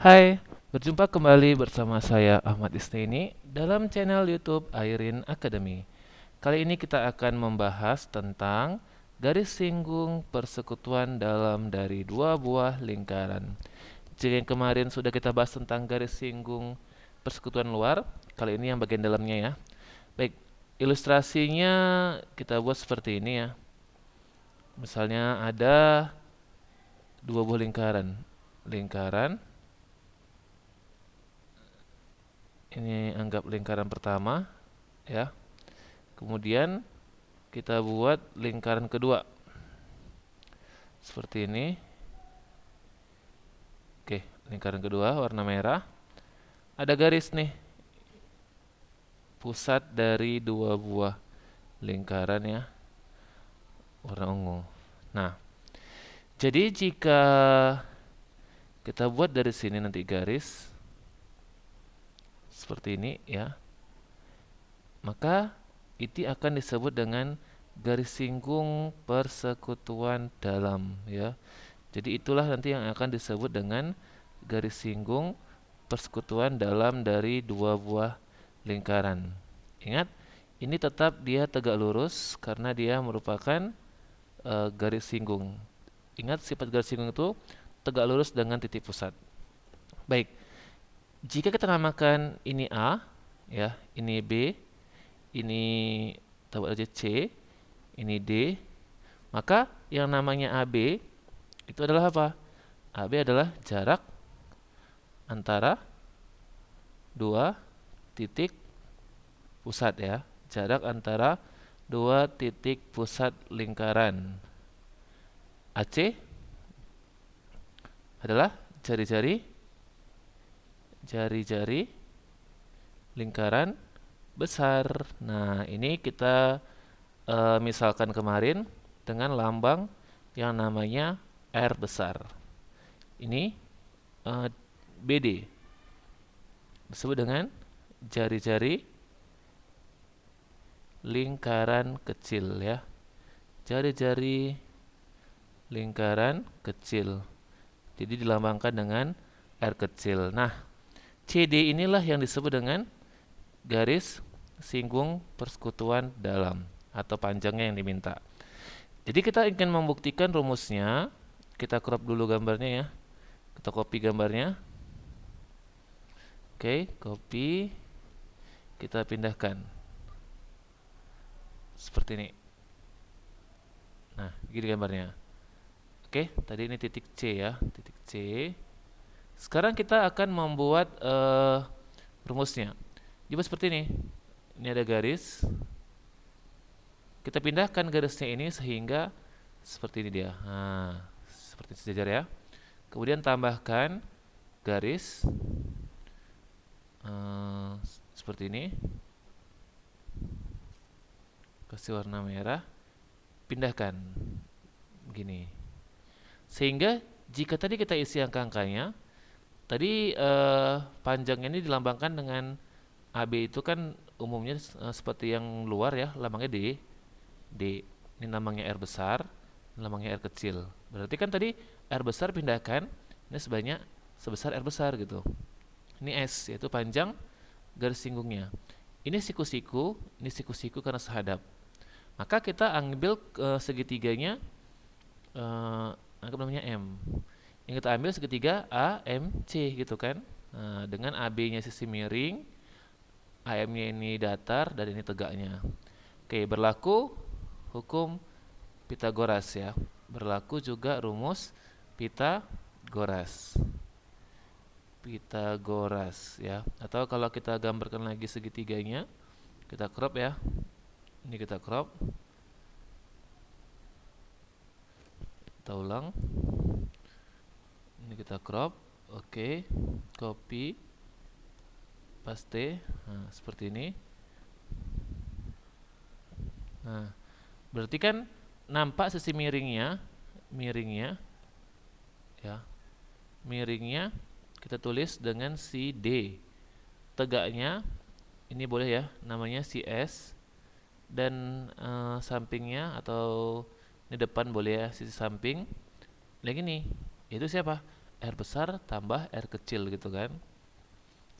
Hai, berjumpa kembali bersama saya Ahmad Isnaini dalam channel YouTube Airin Academy. Kali ini kita akan membahas tentang garis singgung persekutuan dalam dari dua buah lingkaran. Jika yang kemarin sudah kita bahas tentang garis singgung persekutuan luar, kali ini yang bagian dalamnya ya. Baik, ilustrasinya kita buat seperti ini ya. Misalnya ada dua buah lingkaran. Lingkaran ini anggap lingkaran pertama ya. Kemudian kita buat lingkaran kedua seperti ini. Oke, lingkaran kedua warna merah. Ada garis nih, pusat dari dua buah lingkaran ya, warna ungu. Nah, jadi jika kita buat dari sini nanti garis seperti ini ya, maka itu akan disebut dengan garis singgung persekutuan dalam ya. Jadi itulah nanti yang akan disebut dengan garis singgung persekutuan dalam dari dua buah lingkaran. Ingat, ini tetap dia tegak lurus karena dia merupakan garis singgung. Ingat, sifat garis singgung itu tegak lurus dengan titik pusat. Baik, jika kita namakan ini A, ya, ini B, ini tahu aja C, ini D, maka yang namanya AB itu adalah apa? AB adalah jarak antara dua titik pusat ya. Jarak antara dua titik pusat lingkaran. AC adalah jari-jari lingkaran besar. Nah, ini kita misalkan kemarin dengan lambang yang namanya R besar. Ini BD disebut dengan jari-jari lingkaran kecil ya. Jari-jari lingkaran kecil. Jadi dilambangkan dengan R kecil. Nah, CD inilah yang disebut dengan garis singgung persekutuan dalam atau panjangnya yang diminta. Jadi kita ingin membuktikan rumusnya. Kita crop dulu gambarnya ya. Kita copy gambarnya. Oke, copy. Kita pindahkan. Seperti ini. Nah, begini gambarnya. Oke, tadi ini titik C ya, titik C. Sekarang kita akan membuat rumusnya. Coba seperti ini. Ini ada garis. Kita pindahkan garisnya ini sehingga seperti ini dia. Nah, seperti sejajar ya. Kemudian tambahkan garis seperti ini. Kasih warna merah. Pindahkan. Begini. Sehingga jika tadi kita isi angka-angkanya, tadi panjangnya ini dilambangkan dengan AB itu kan umumnya seperti yang luar ya, lambangnya D. D. Ini lambangnya R besar, lambangnya R kecil. Berarti kan tadi R besar pindahkan, ini sebanyak sebesar R besar gitu. Ini S, yaitu panjang garis singgungnya. Ini siku-siku karena sehadap. Maka kita ambil segitiganya, anggap namanya M. Yang kita ambil segitiga AMC gitu kan. Nah, dengan AB-nya sisi miring, AM-nya ini datar dan ini tegaknya. Oke, berlaku hukum Pitagoras ya. Berlaku juga rumus Pitagoras. Pitagoras ya. Atau kalau kita gambarkan lagi segitiganya, kita crop ya. Ini kita crop. Kita ulang. Ini kita crop. Oke. Copy. Paste. Nah, seperti ini. Nah, berarti kan nampak sisi miringnya ya. Miringnya kita tulis dengan si D. Tegaknya ini boleh ya, namanya si S. Dan sampingnya atau ini depan boleh ya, sisi samping. Lagi nih, itu siapa? R besar tambah R kecil gitu kan.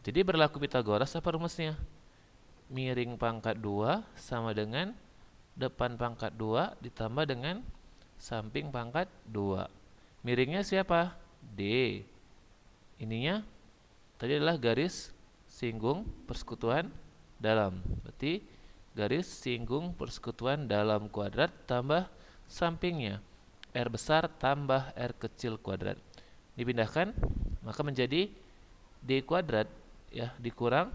Jadi berlaku Pitagoras apa rumusnya? Miring pangkat 2 sama dengan depan pangkat 2 ditambah dengan samping pangkat 2. Miringnya siapa? D. Ininya tadi adalah garis singgung persekutuan dalam. Berarti garis singgung persekutuan dalam kuadrat tambah sampingnya R besar tambah R kecil kuadrat. Dipindahkan maka menjadi D kuadrat ya dikurang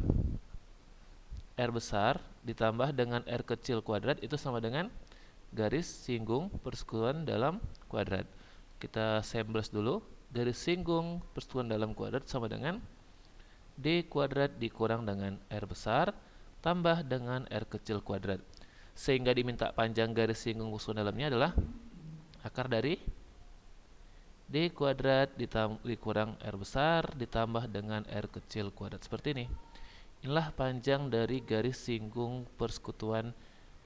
R besar ditambah dengan R kecil kuadrat itu sama dengan garis singgung persekutuan dalam kuadrat. Kita sembres dulu. Garis singgung persekutuan dalam kuadrat sama dengan D kuadrat dikurang dengan R besar tambah dengan R kecil kuadrat. Sehingga diminta panjang garis singgung persekutuan dalamnya adalah akar dari D kuadrat dikurang R besar ditambah dengan R kecil kuadrat. Seperti ini. Inilah panjang dari garis singgung persekutuan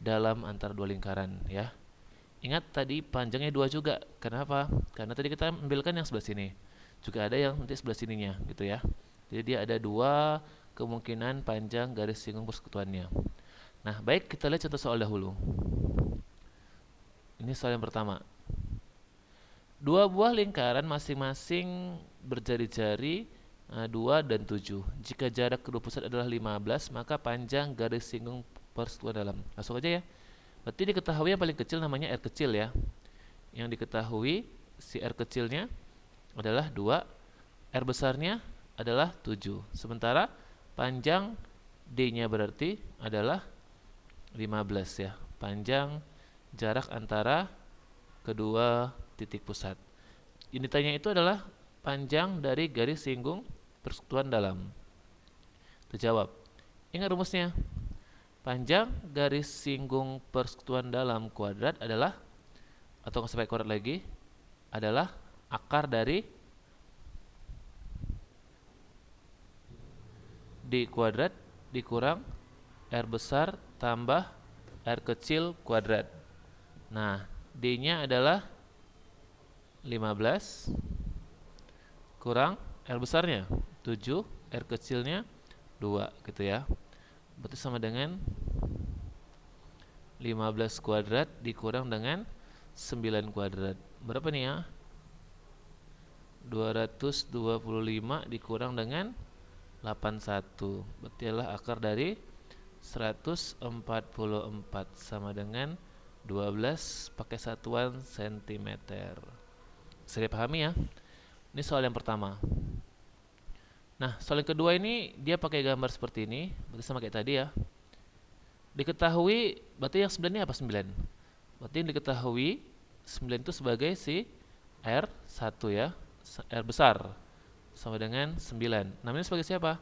dalam antara dua lingkaran ya. Ingat tadi panjangnya 2 juga. Kenapa? Karena tadi kita ambilkan yang sebelah sini. Juga ada yang nanti sebelah sininya gitu ya. Jadi dia ada 2 kemungkinan panjang garis singgung persekutuannya. Nah, baik kita lihat contoh soal dahulu. Ini soal yang pertama. 2 buah lingkaran masing-masing berjari-jari 2 dan 7. Jika jarak kedua pusat adalah 15, maka panjang garis singgung persekutuan dalam. Langsung aja ya. Berarti diketahui yang paling kecil namanya R kecil ya. Yang diketahui si R kecilnya adalah 2, R besarnya adalah 7. Sementara panjang D-nya berarti adalah 15 ya. Panjang jarak antara kedua titik pusat. Yang ditanya itu adalah panjang dari garis singgung persekutuan dalam. Terjawab. Ingat rumusnya. Panjang garis singgung persekutuan dalam kuadrat adalah, atau sampai kuadrat lagi, adalah akar dari D kuadrat dikurang R besar tambah R kecil kuadrat. Nah, D-nya adalah 15 kurang R besarnya 7, R kecilnya 2 gitu ya. Berarti sama dengan 15 kuadrat dikurang dengan 9 kuadrat. Berapa nih ya? 225 dikurang dengan 81. Berarti adalah akar dari 144 sama dengan 12 pakai satuan sentimeter. Bisa dipahami ya? Ini soal yang pertama. Nah, soal yang kedua ini dia pakai gambar seperti ini, berarti sama kayak tadi ya. Diketahui, berarti yang 9 ini apa 9? Berarti yang diketahui 9 itu sebagai si R1 ya, R besar sama dengan 9. Namanya sebagai siapa?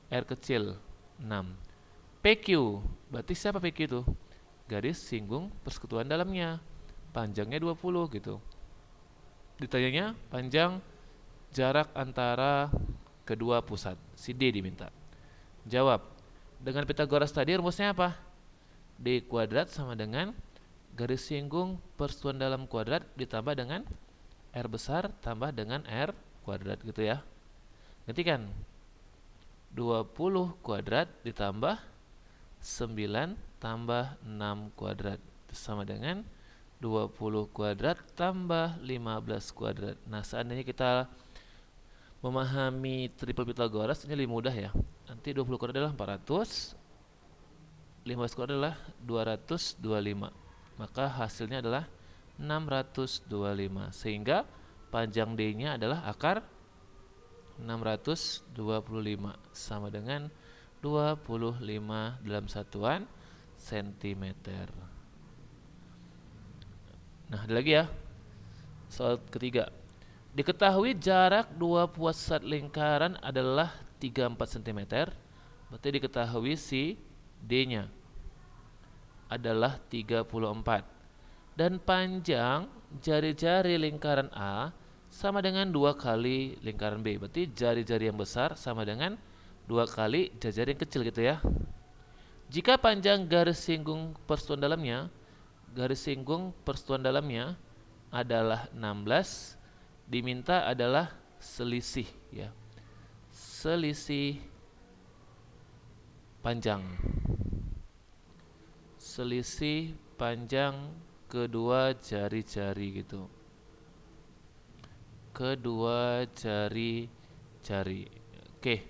R kecil 6. PQ, berarti siapa PQ itu? Garis singgung persekutuan dalamnya. Panjangnya 20 gitu. Ditanyanya panjang jarak antara kedua pusat. Si D diminta. Jawab. Dengan Pitagoras tadi rumusnya apa? D kuadrat sama dengan garis singgung persekutuan dalam kuadrat ditambah dengan R besar tambah dengan R kuadrat gitu ya. Gantikan. 20 kuadrat ditambah 9 tambah 6 kuadrat. Itu sama dengan 20 kuadrat tambah 15 kuadrat. Nah, seandainya kita memahami triple Pitagoras ini lebih mudah ya. Nanti 20 kuadrat adalah 400, 15 kuadrat adalah 225. Maka hasilnya adalah 625. Sehingga panjang D-nya adalah akar 625 sama dengan 25 dalam satuan sentimeter. Nah, ada lagi ya. Soal ketiga. Diketahui jarak dua pusat lingkaran adalah 34 cm. Berarti diketahui si D-nya adalah 34. Dan panjang jari-jari lingkaran A sama dengan 2 kali lingkaran B. Berarti jari-jari yang besar sama dengan 2 kali jari-jari yang kecil gitu ya. Jika panjang garis singgung persekutuan dalamnya adalah 16, diminta adalah selisih ya. Selisih panjang. Selisih panjang kedua jari-jari gitu. Kedua jari-jari. Oke.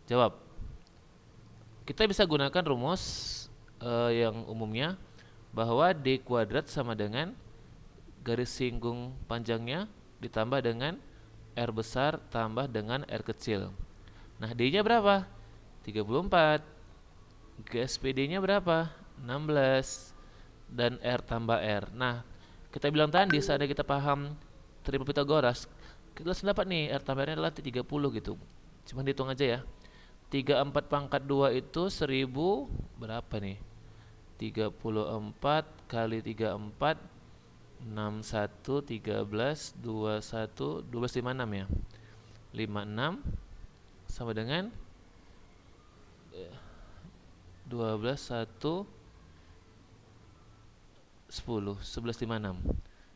Jawab. Kita bisa gunakan rumus yang umumnya bahwa D kuadrat sama dengan garis singgung panjangnya ditambah dengan R besar tambah dengan R kecil. Nah, D-nya berapa? 34. GSPD-nya berapa? 16. Dan R tambah R. Nah, kita bilang tadi saat kita paham triple Pitagoras, kita langsung dapat nih R tambah R adalah 30 gitu. Cuma dihitung aja ya. 34 pangkat 2 itu 1000 berapa nih? 34 kali 34 61 13 21 1256 ya. 56 sama dengan 12 1 10 1156.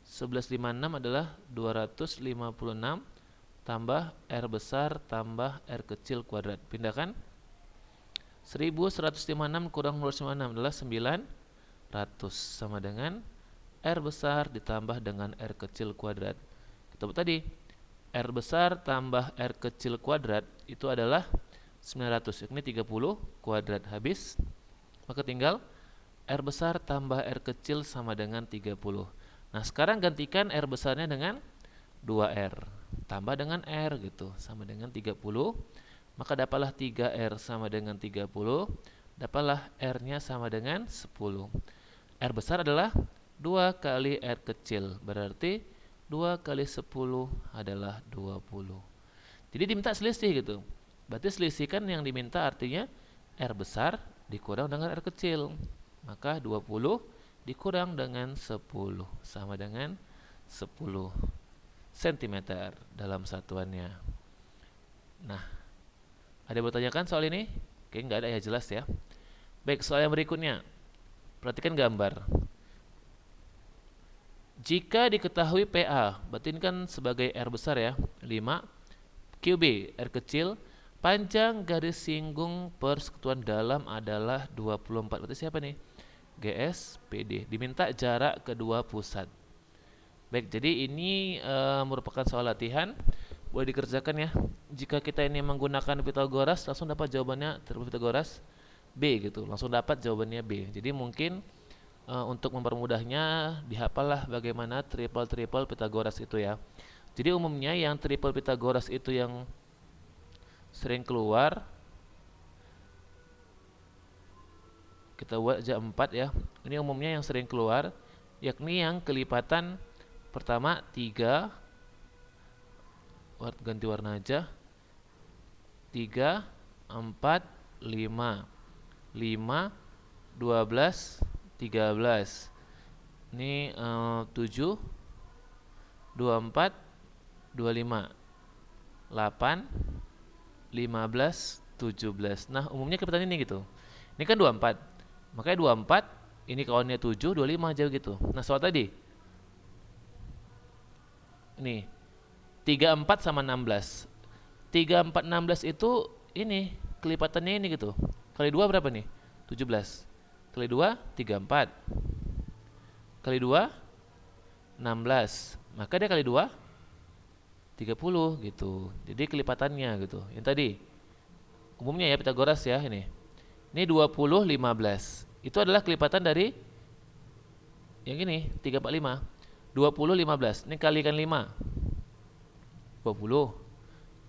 1156 adalah 256 tambah R besar tambah R kecil kuadrat. Pindahkan. 1156 kurang 256 adalah 900 sama dengan R besar ditambah dengan R kecil kuadrat. Kita buat tadi R besar tambah R kecil kuadrat itu adalah 900. Ini 30 kuadrat habis. Maka tinggal R besar tambah R kecil sama dengan 30. Nah, sekarang gantikan R besarnya dengan 2R tambah dengan R gitu sama dengan 30. Maka dapatlah 3R sama dengan 30. Dapatlah R-nya sama dengan 10. R besar adalah 2 kali R kecil. Berarti 2 kali 10 adalah 20. Jadi diminta selisih gitu. Berarti selisih kan yang diminta artinya R besar dikurang dengan R kecil. Maka 20 dikurang dengan 10 sama dengan 10 cm dalam satuannya. Nah, ada yang bertanyakan soal ini? Oke, nggak ada ya, jelas ya. Baik, soal yang berikutnya. Perhatikan gambar. Jika diketahui PA, berarti ini kan sebagai R besar ya, 5, QB, R kecil, panjang garis singgung persekutuan dalam adalah 24. Berarti siapa nih? GS, PD. Diminta jarak kedua pusat. Baik, jadi ini merupakan soal latihan. Boleh dikerjakan ya. Jika kita ini menggunakan Pitagoras, langsung dapat jawabannya triple Pitagoras B gitu. Langsung dapat jawabannya B. Jadi mungkin untuk mempermudahnya dihafallah bagaimana triple Pitagoras itu ya. Jadi umumnya yang triple Pitagoras itu yang sering keluar, kita buat aja 4 ya. Ini umumnya yang sering keluar, yakni yang kelipatan pertama 3, ganti warna aja, 3, 4, 5, 5, 12, 13. Ini 7, 24, 25, 8, 15, 17. Nah, umumnya kelipatan ini gitu. Ini kan 24. Makanya 24, ini kawannya 7, 25 aja gitu. Nah, soal tadi. Ini 34 sama 16. 34 16 itu ini kelipatannya ini gitu. Kali 2 berapa nih? 17. Kali 2 34. Kali 2 16. Maka dia kali 2 30 gitu. Jadi kelipatannya gitu. Yang tadi umumnya ya Pitagoras ya ini. Ini 20 15. Itu adalah kelipatan dari yang ini 345. 20 15. Ini kalikan 5. 20.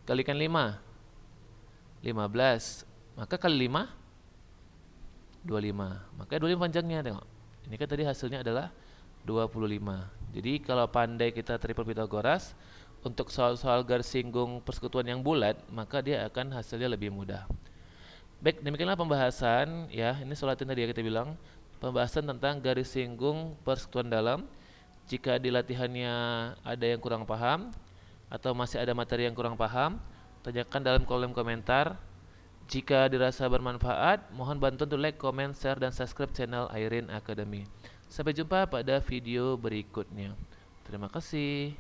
Kalikan 5. 15. Maka kali 5 25. Maka 25 panjangnya tengok. Ini kan tadi hasilnya adalah 25. Jadi kalau pandai kita triple Pitagoras untuk soal-soal garis singgung persekutuan yang bulat, maka dia akan hasilnya lebih mudah. Baik, demikianlah pembahasan ya. Ini soal latihan tadi ya kita bilang, pembahasan tentang garis singgung persekutuan dalam. Jika di latihannya ada yang kurang paham atau masih ada materi yang kurang paham, tanyakan dalam kolom komentar. Jika dirasa bermanfaat, mohon bantuan untuk like, comment, share, dan subscribe channel Airin Academy. Sampai jumpa pada video berikutnya. Terima kasih.